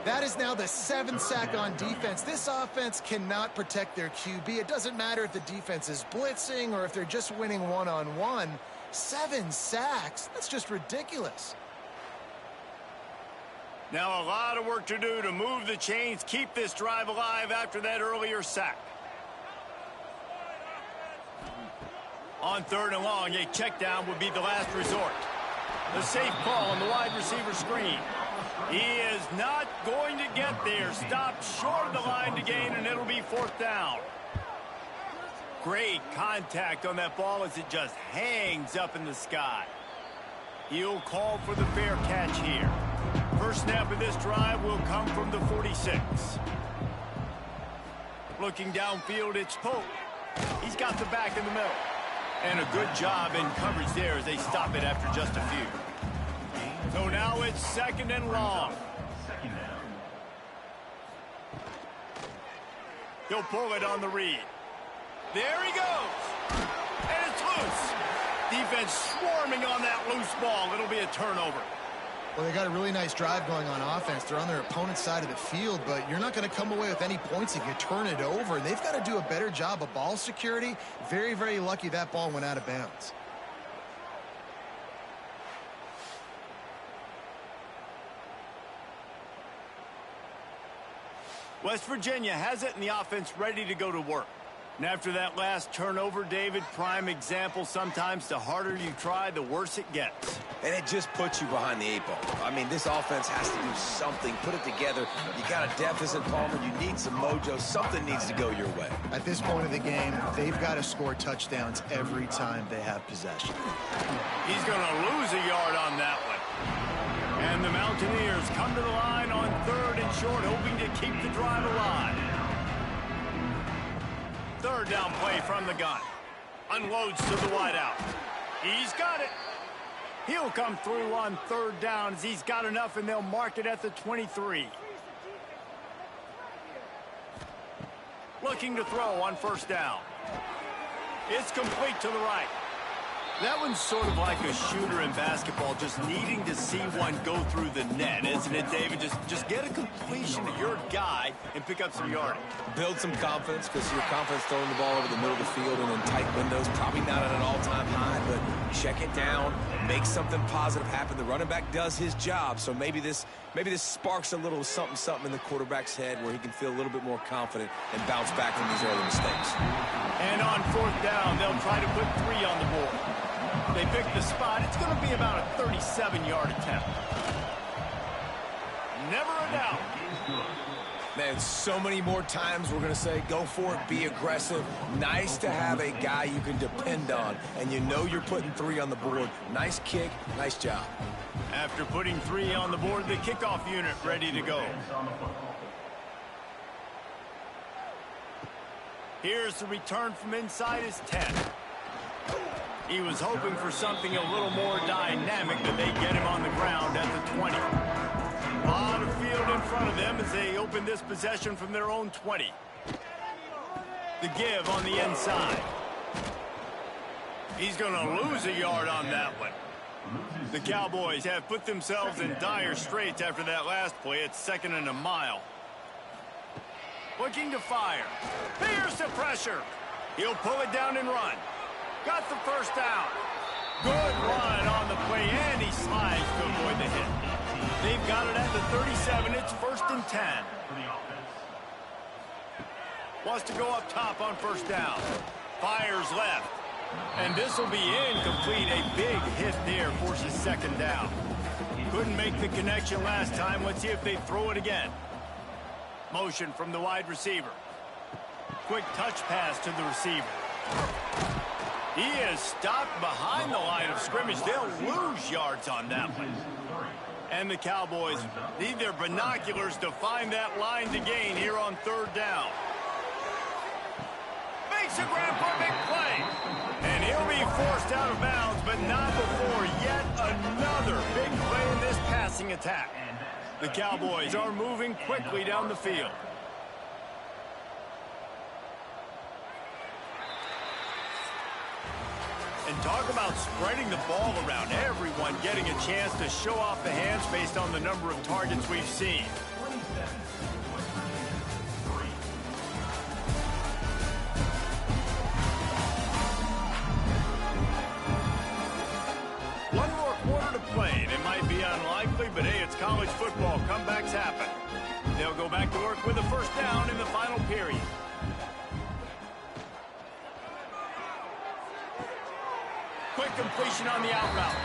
That is now the 7th sack on defense. This offense cannot protect their QB. It doesn't matter if the defense is blitzing or if they're just winning one-on-one. 7 sacks? That's just ridiculous. Now a lot of work to do to move the chains, keep this drive alive after that earlier sack. On 3rd and long, a check down would be the last resort. The safe call on the wide receiver screen. He is not going to get there. Stopped short of the line to gain, and it'll be 4th down. Great contact on that ball as it just hangs up in the sky. He'll call for the fair catch here. First snap of this drive will come from the 46. Looking downfield, it's Pope. He's got the back in the middle. And a good job in coverage there as they stop it after just a few. So now it's 2nd and long. He'll pull it on the read. There he goes. And it's loose. Defense swarming on that loose ball. It'll be a turnover. Well, they got a really nice drive going on offense. They're on their opponent's side of the field, but you're not going to come away with any points if you turn it over. And they've got to do a better job of ball security. Very, very lucky that ball went out of bounds. West Virginia has it and the offense ready to go to work. And after that last turnover, David, prime example, sometimes the harder you try, the worse it gets. And it just puts you behind the 8 ball. I mean, this offense has to do something, put it together. You got a deficit, Palmer. You need some mojo. Something needs to go your way. At this point of the game, they've got to score touchdowns every time they have possession. He's going to lose a yard on that one. And the Mountaineers come to the line on 3rd and short, hoping to keep the drive alive. 3rd down play from the gun. Unloads to the wideout. He's got it. He'll come through on 3rd down as he's got enough, and they'll mark it at the 23. Looking to throw on 1st down. It's complete to the right. That one's sort of like a shooter in basketball, just needing to see one go through the net, isn't it, David? Just get a completion to your guy and pick up some yardage. Build some confidence, because your confidence throwing the ball over the middle of the field and in tight windows, probably not at an all-time high, but check it down, make something positive happen. The running back does his job, so maybe this sparks a little something in the quarterback's head where he can feel a little bit more confident and bounce back from these early mistakes. And on 4th down, they'll try to put 3 on the board. They pick the spot. It's going to be about a 37-yard attempt. Never a doubt. Man, so many more times we're going to say, go for it, be aggressive. Nice to have a guy you can depend on, and you know you're putting 3 on the board. Nice kick, nice job. After putting 3 on the board, the kickoff unit ready to go. Here's the return from inside his 10. He was hoping for something a little more dynamic, but they get him on the ground at the 20. A lot of field in front of them as they open this possession from their own 20. The give on the inside. He's going to lose a yard on that one. The Cowboys have put themselves in dire straits after that last play. It's 2nd and a mile. Looking to fire. Here's the pressure. He'll pull it down and run. Got the 1st down. Good run on the play, and he slides to avoid the hit. They've got it at the 37. It's 1st and 10. Wants to go up top on 1st down. Fires left. And this will be incomplete. A big hit there forces 2nd down. Couldn't make the connection last time. Let's see if they throw it again. Motion from the wide receiver. Quick touch pass to the receiver. He is stopped behind the line of scrimmage. They'll lose yards on that one. And the Cowboys need their binoculars to find that line to gain here on 3rd down. Makes a grab for a big play. And he'll be forced out of bounds, but not before yet another big play in this passing attack. The Cowboys are moving quickly down the field. And talk about spreading the ball around. Everyone getting a chance to show off the hands based on the number of targets we've seen. One more quarter to play, and it might be unlikely, but hey, it's college football. Comebacks happen. They'll go back to work with a 1st down in the final period. Quick completion on the out route.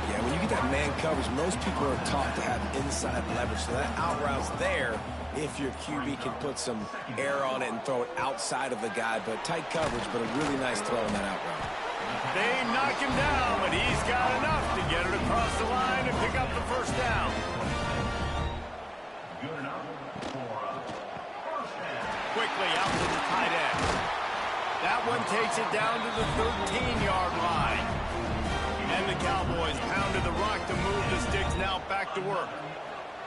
Yeah, when you get that man coverage, most people are taught to have inside leverage. So that out route's there if your QB can put some air on it and throw it outside of the guy. But tight coverage, but a really nice throw on that out route. They knock him down, but he's got enough to get it across the line and pick up the first down. Good enough for a first down. Quickly out to the tight end. That one takes it down to the 13-yard line. And the Cowboys pounded the rock to move the sticks now back to work.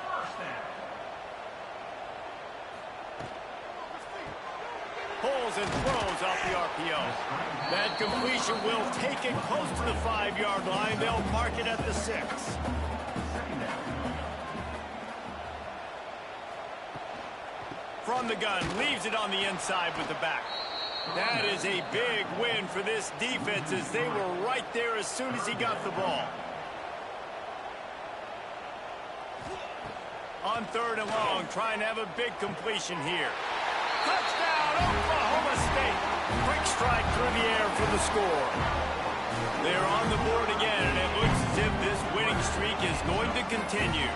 First down. Pulls and throws off the RPO. That completion will take it close to the 5-yard line. They'll mark it at the 6. From the gun, leaves it on the inside with the back. That is a big win for this defense as they were right there as soon as he got the ball. On 3rd and long, trying to have a big completion here. Touchdown, Oklahoma State. Quick strike through the air for the score. They're on the board again, and it looks as if this winning streak is going to continue.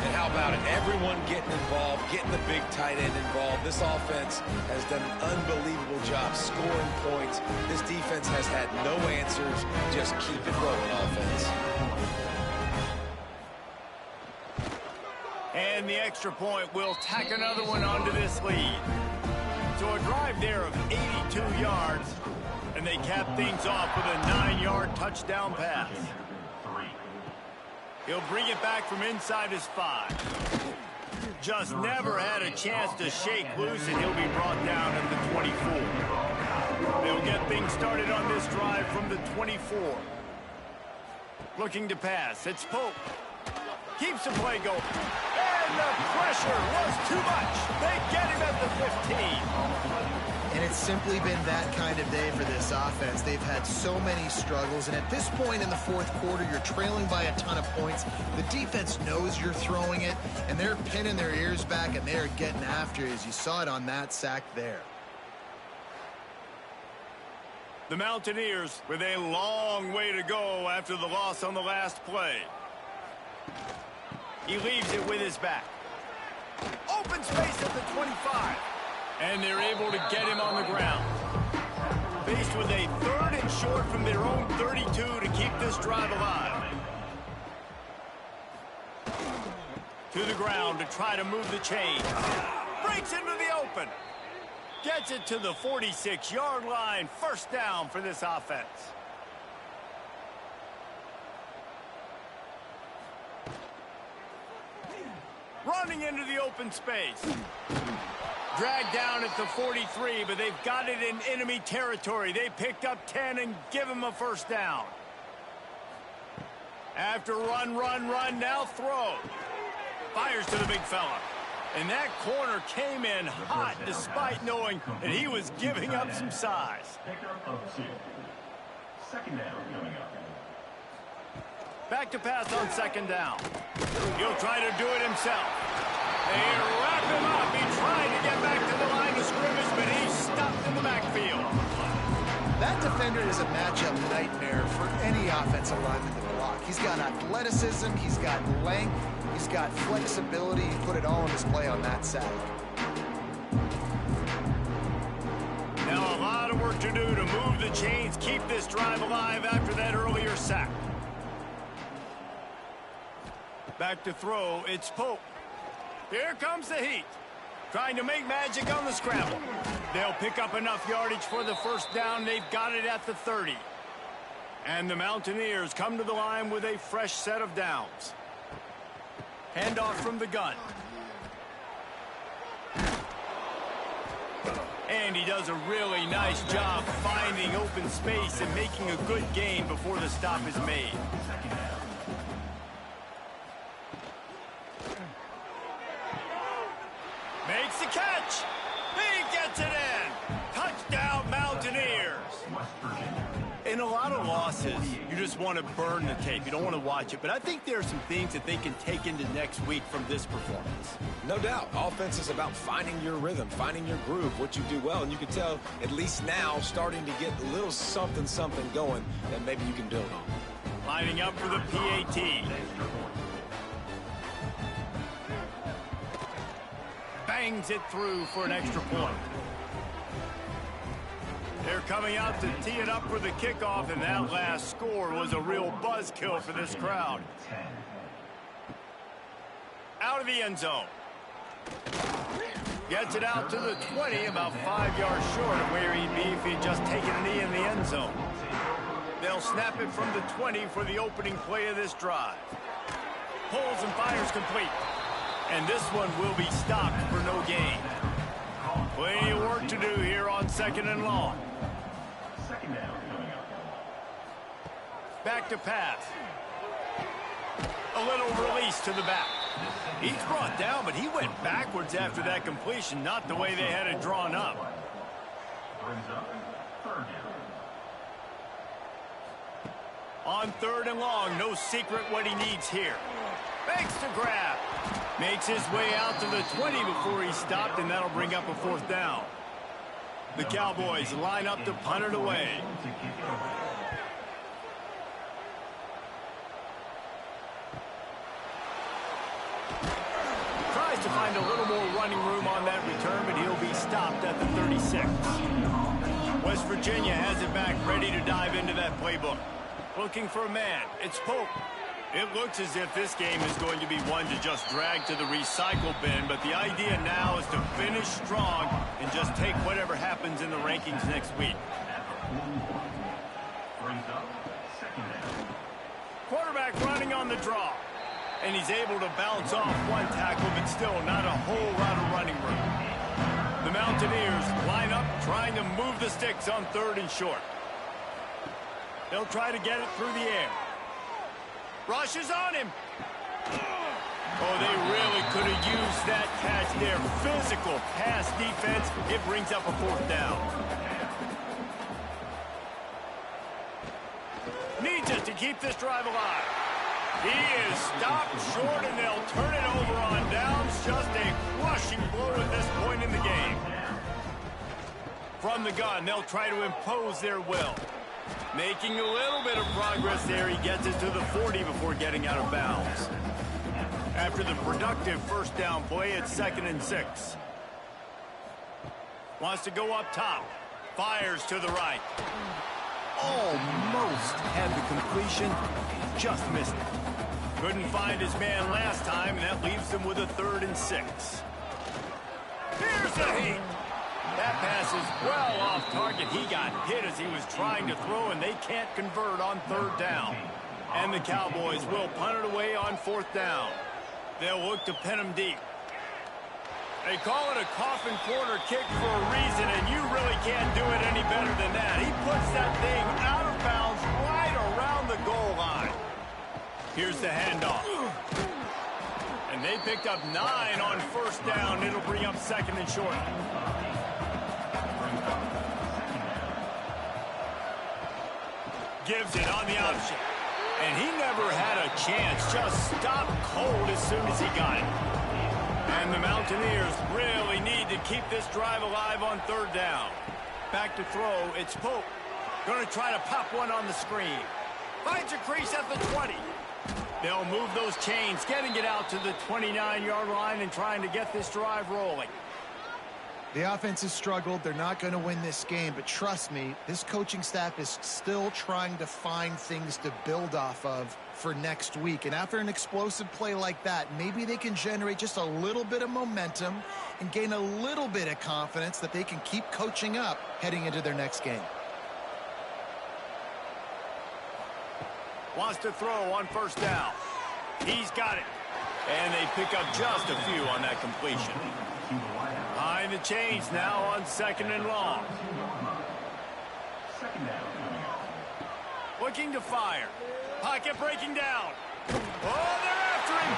And how about it? Everyone getting involved, getting the big tight end involved. This offense has done an unbelievable job scoring points. This defense has had no answers. Just keep it rolling, offense. And the extra point will tack another one onto this lead. So a drive there of 82 yards, and they cap things off with a 9-yard touchdown pass. He'll bring it back from inside his 5. Just never had a chance to shake loose, and he'll be brought down at the 24. They'll get things started on this drive from the 24. Looking to pass. It's Pope. Keeps the play going. And the pressure was too much. They get him at the 15. And it's simply been that kind of day for this offense. They've had so many struggles, and at this point in the 4th quarter, you're trailing by a ton of points. The defense knows you're throwing it, and they're pinning their ears back, and they're getting after it, as you saw it on that sack there. The Mountaineers with a long way to go after the loss on the last play. He leaves it with his back. Open space at the 25. And they're able to get him on the ground. Faced with a 3rd and short from their own 32 to keep this drive alive. To the ground to try to move the chain. Breaks into the open. Gets it to the 46-yard line. First down for this offense. Running into the open space. Dragged down at the 43, but they've got it in enemy territory. They picked up 10 and give him a first down. After run, now throw. Fires to the big fella. And that corner came in hot despite knowing that he was giving up some size. Pickup of 2. Second down coming up. Back to pass on 2nd down. He'll try to do it himself. They wrap him up. He tried to get back to the line of scrimmage, but he's stopped in the backfield. That defender is a matchup nightmare for any offensive lineman to block. He's got athleticism, he's got length, he's got flexibility. He put it all on display on that sack. Now a lot of work to do to move the chains, keep this drive alive after that earlier sack. Back to throw, it's Pope. Here comes the heat. Trying to make magic on the scramble. They'll pick up enough yardage for the first down. They've got it at the 30. And the Mountaineers come to the line with a fresh set of downs. Handoff from the gun. And he does a really nice job finding open space and making a good gain before the stop is made. Makes the catch. He gets it in. Touchdown, Mountaineers. In a lot of losses, you just want to burn the tape. You don't want to watch it. But I think there are some things that they can take into next week from this performance. No doubt. Offense is about finding your rhythm, finding your groove, what you do well. And you can tell, at least now, starting to get a little something going that maybe you can build on. Lining up for the PAT. Bangs it through for an extra point. They're coming out to tee it up for the kickoff, and that last score was a real buzzkill for this crowd. Out of the end zone. Gets it out to the 20, about 5 yards short of where he'd be if he'd just taken a knee in the end zone. They'll snap it from the 20 for the opening play of this drive. Pulls and fires complete. And this one will be stopped for no gain. Plenty of work to do here on 2nd and long. Second down coming up. Back to pass. A little release to the back. He's brought down, but he went backwards after that completion, not the way they had it drawn up. Brings up 3rd down. On 3rd and long, no secret what he needs here. Makes the grab. Makes his way out to the 20 before he stopped, and that'll bring up a 4th down. The Cowboys line up to punt it away. To kick it away. Tries to find a little more running room on that return, but he'll be stopped at the 36. West Virginia has it back, ready to dive into that playbook. Looking for a man. It's Pope. It looks as if this game is going to be one to just drag to the recycle bin, but the idea now is to finish strong and just take whatever happens in the rankings next week. Brings up 2nd down. Quarterback running on the draw. And he's able to bounce off one tackle, but still not a whole lot of running room. The Mountaineers line up, trying to move the sticks on 3rd and short. They'll try to get it through the air. Rushes on him. Oh, they really could have used that catch there. Physical pass defense. It brings up a 4th down. Needs it to keep this drive alive. He is stopped short, and they'll turn it over on downs. Just a crushing blow at this point in the game. From the gun, they'll try to impose their will. Making a little bit of progress there. He gets it to the 40 before getting out of bounds. After the productive 1st down play, it's 2nd and 6. Wants to go up top. Fires to the right. Almost had the completion. Just missed it. Couldn't find his man last time, and that leaves him with a 3rd and 6. Here's the heat. That pass is well off target. He got hit as he was trying to throw, and they can't convert on 3rd down. And the Cowboys will punt it away on 4th down. They'll look to pin him deep. They call it a coffin corner kick for a reason, and you really can't do it any better than that. He puts that thing out of bounds right around the goal line. Here's the handoff. And they picked up 9 on 1st down. It'll bring up 2nd and short. Gives it on the option. And he never had a chance. Just stopped cold as soon as he got it. And the Mountaineers really need to keep this drive alive on 3rd down. Back to throw. It's Pope. Going to try to pop one on the screen. Finds a crease at the 20. They'll move those chains, getting it out to the 29-yard line and trying to get this drive rolling. The offense has struggled. They're not going to win this game, but trust me, this coaching staff is still trying to find things to build off of for next week. And after an explosive play like that, maybe they can generate just a little bit of momentum and gain a little bit of confidence that they can keep coaching up heading into their next game. Wants to throw on 1st down. He's got it. And they pick up just a few on that completion. Behind the chains now on 2nd and long. 2nd down. Looking to fire. Pocket breaking down. Oh, they're after him.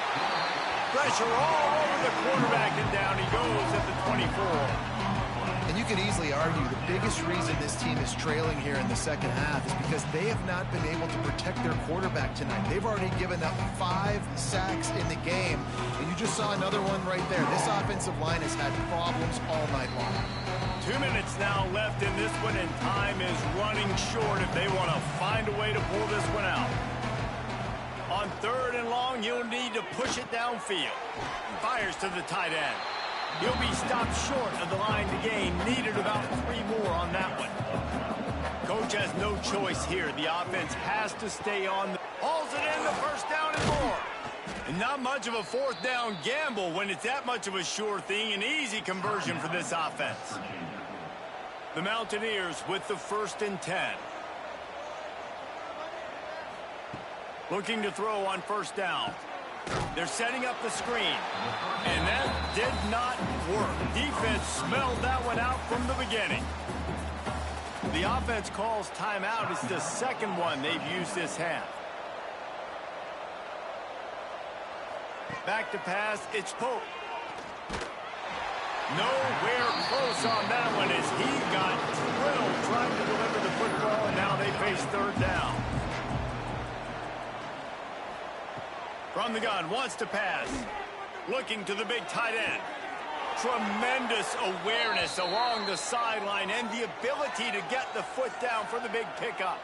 Pressure all over the quarterback, and down he goes at the 24. And you could easily argue the biggest reason this team is trailing here in the second half is because they have not been able to protect their quarterback tonight. They've already given up 5 sacks in the game, and you just saw another one right there. This offensive line has had problems all night long. 2 minutes now left in this one, and time is running short if they want to find a way to pull this one out. On 3rd and long, you'll need to push it downfield. Fires to the tight end. He'll be stopped short of the line to gain. Needed about 3 more on that one. coach has no choice here. The offense has to stay on. Hauls it in, the first down and more. And not much of a fourth down gamble when it's that much of a sure thing. An easy conversion for this offense. The Mountaineers with the 1st and 10. Looking to throw on first down. They're setting up the screen. And that did not work. Defense smelled that one out from the beginning. The offense calls timeout. It's the second one they've used this half. Back to pass. It's Pope. Nowhere close on that one as he got drilled trying to deliver the football, and now they face third down. From the gun, wants to pass. Looking to the big tight end. Tremendous awareness along the sideline and the ability to get the foot down for the big pickup.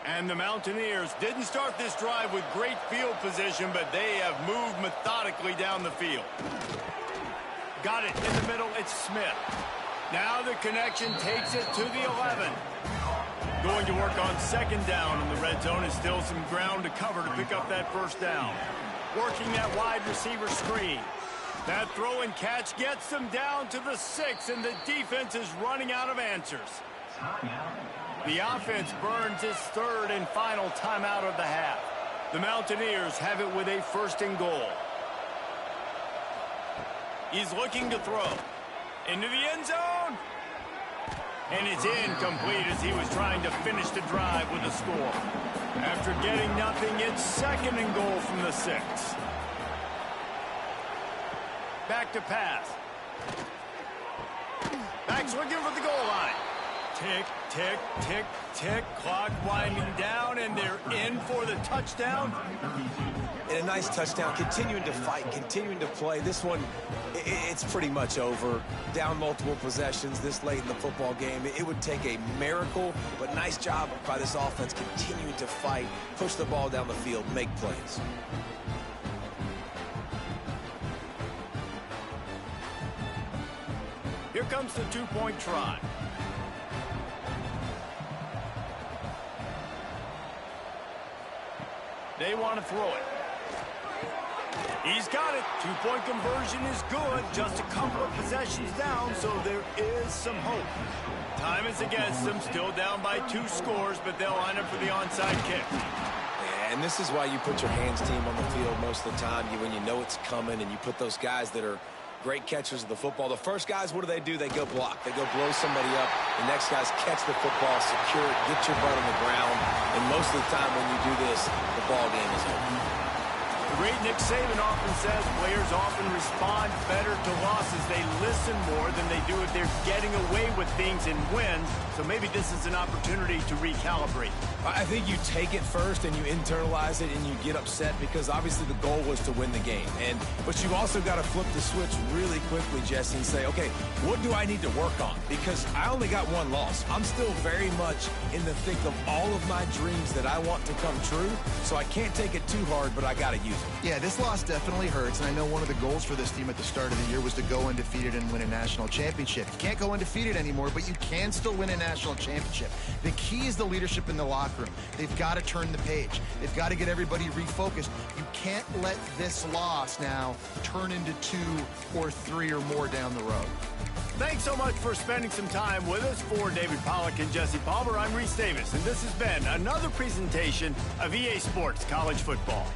And the Mountaineers didn't start this drive with great field position, but they have moved methodically down the field. Got it in the middle, it's Smith. Now the connection takes it to the 11. Going to work on second down in the red zone. Is still some ground to cover to pick up that first down. Working that wide receiver screen. That throw and catch gets them down to the 6, and the defense is running out of answers. The offense burns its third and final timeout of the half. The Mountaineers have it with a 1st and goal. He's looking to throw. Into the end zone. And it's incomplete as he was trying to finish the drive with a score. After getting nothing, it's 2nd and goal from the 6. Back to pass. Back's looking for the goal line. Tick, tick, tick, tick. Clock winding down, and they're in for the touchdown. And a nice touchdown, continuing to fight, continuing to play. This one, it's pretty much over. Down multiple possessions this late in the football game. It would take a miracle, but nice job by this offense continuing to fight, push the ball down the field, make plays. Here comes the two-point try. They want to throw it. He's got it. Two-point conversion is good. Just a couple of possessions down, so there is some hope. Time is against them. Still down by 2 scores, but they'll line up for the onside kick. And this is why you put your hands team on the field most of the time. When you know it's coming, and you put those guys that are great catchers of the football. The first guys, what do? They go block. They go blow somebody up. The next guys catch the football, secure it, get your butt on the ground. And most of the time when you do this, the ball game is over. The great Nick Saban often says players often respond better to losses. They listen more than they do if they're getting away with things and wins. So maybe this is an opportunity to recalibrate. I think you take it first and you internalize it and you get upset because obviously the goal was to win the game. But you've also got to flip the switch really quickly, Jesse, and say, okay, what do I need to work on? Because I only got 1 loss. I'm still very much in the thick of all of my dreams that I want to come true. So I can't take it too hard, but I got to use it. Yeah, this loss definitely hurts, and I know one of the goals for this team at the start of the year was to go undefeated and win a national championship. You can't go undefeated anymore, but you can still win a national championship. The key is the leadership in the locker room. They've got to turn the page. They've got to get everybody refocused. You can't let this loss now turn into 2 or 3 or more down the road. Thanks so much for spending some time with us. For David Pollack and Jesse Palmer, I'm Reese Davis, and this has been another presentation of EA Sports College Football.